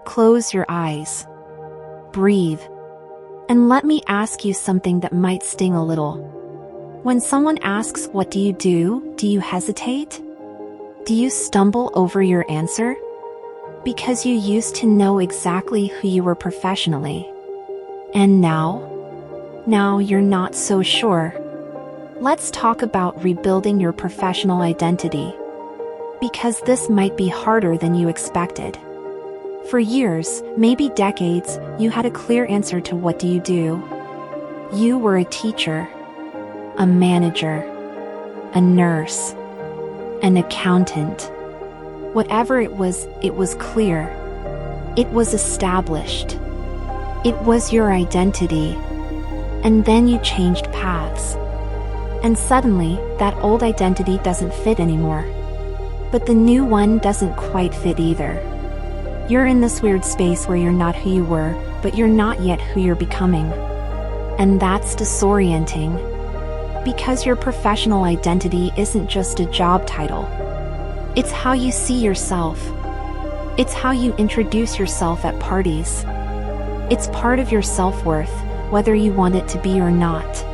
Close your eyes. Breathe. And let me ask you something that might sting a little. When someone asks, "What do you hesitate? Do you stumble over your answer? Because you used to know exactly who you were professionally. And now you're not so sure." Let's talk about rebuilding your professional identity. Because this might be harder than you expected. For years, maybe decades, you had a clear answer to what do. You were a teacher, a manager, a nurse, an accountant. Whatever it was clear. It was established. It was your identity. And then you changed paths. And suddenly, that old identity doesn't fit anymore. But the new one doesn't quite fit either. You're in this weird space where you're not who you were, but you're not yet who you're becoming. And that's disorienting. Because your professional identity isn't just a job title. It's how you see yourself. It's how you introduce yourself at parties. It's part of your self-worth, whether you want it to be or not.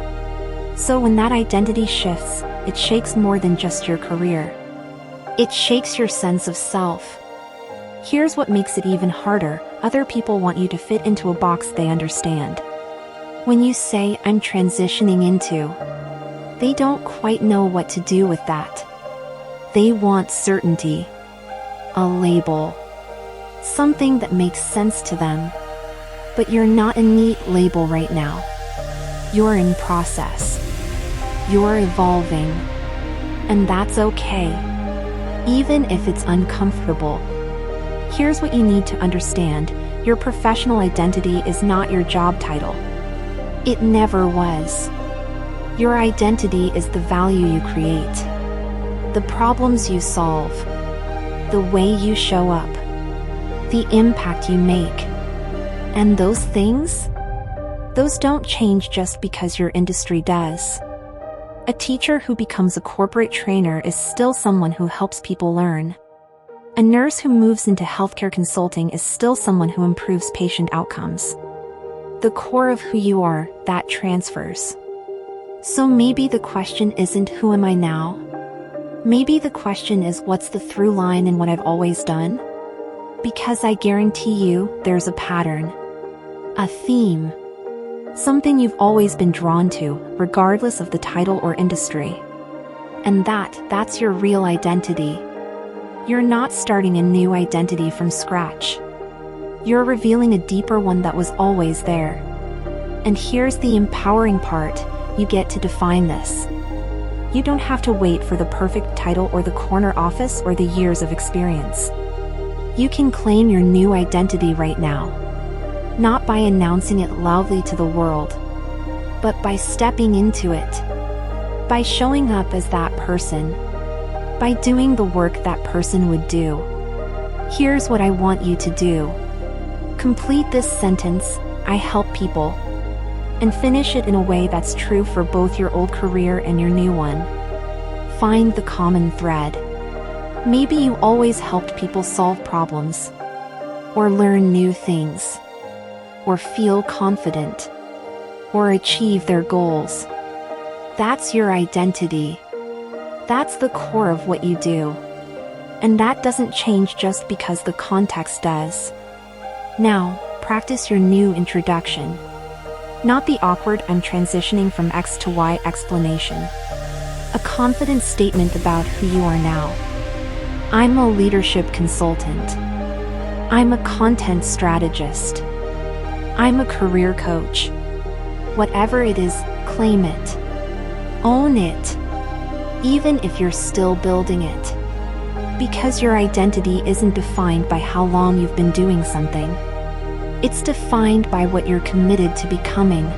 So when that identity shifts, it shakes more than just your career. It shakes your sense of self. Here's what makes it even harder: other people want you to fit into a box they understand. When you say, "I'm transitioning into," they don't quite know what to do with that. They want certainty, a label, something that makes sense to them. But you're not a neat label right now. You're in process. You're evolving. And that's okay. Even if it's uncomfortable. Here's what you need to understand: your professional identity is not your job title. It never was. Your identity is the value you create, the problems you solve, the way you show up, the impact you make. And those things? Those don't change just because your industry does. A teacher who becomes a corporate trainer is still someone who helps people learn. A nurse who moves into healthcare consulting is still someone who improves patient outcomes. The core of who you are, that transfers. So maybe the question isn't who am I now? Maybe the question is what's the through line in what I've always done? Because I guarantee you, there's a pattern. A theme. Something you've always been drawn to, regardless of the title or industry. And that's your real identity. You're not starting a new identity from scratch. You're revealing a deeper one that was always there. And here's the empowering part: you get to define this. You don't have to wait for the perfect title or the corner office or the years of experience. You can claim your new identity right now. Not by announcing it loudly to the world, but by stepping into it. By showing up as that person. By doing the work that person would do. Here's what I want you to do. Complete this sentence: I help people. And finish it in a way that's true for both your old career and your new one. Find the common thread. Maybe you always helped people solve problems, or learn new things, or feel confident, or achieve their goals. That's your identity. That's the core of what you do. And that doesn't change just because the context does. Now, practice your new introduction. Not the awkward "I'm transitioning from X to Y" explanation. A confident statement about who you are now. I'm a leadership consultant. I'm a content strategist. I'm a career coach. Whatever it is, claim it. Own it. Even if you're still building it. Because your identity isn't defined by how long you've been doing something. It's defined by what you're committed to becoming.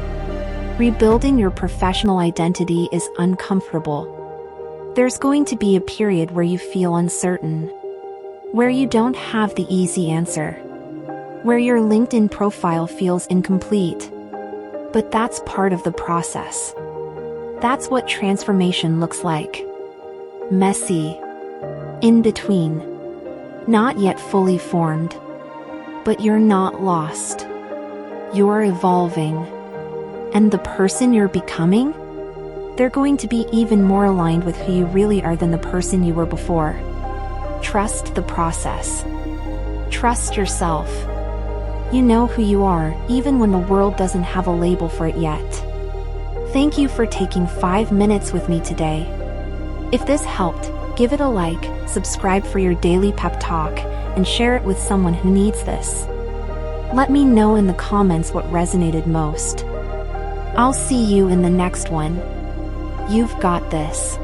Rebuilding your professional identity is uncomfortable. There's going to be a period where you feel uncertain. Where you don't have the easy answer. Where your LinkedIn profile feels incomplete. But that's part of the process. That's what transformation looks like. Messy. In between. Not yet fully formed. But you're not lost. You're evolving. And the person you're becoming? They're going to be even more aligned with who you really are than the person you were before. Trust the process. Trust yourself. You know who you are, even when the world doesn't have a label for it yet. Thank you for taking 5 minutes with me today. If this helped, give it a like, subscribe for your daily pep talk, and share it with someone who needs this. Let me know in the comments what resonated most. I'll see you in the next one. You've got this.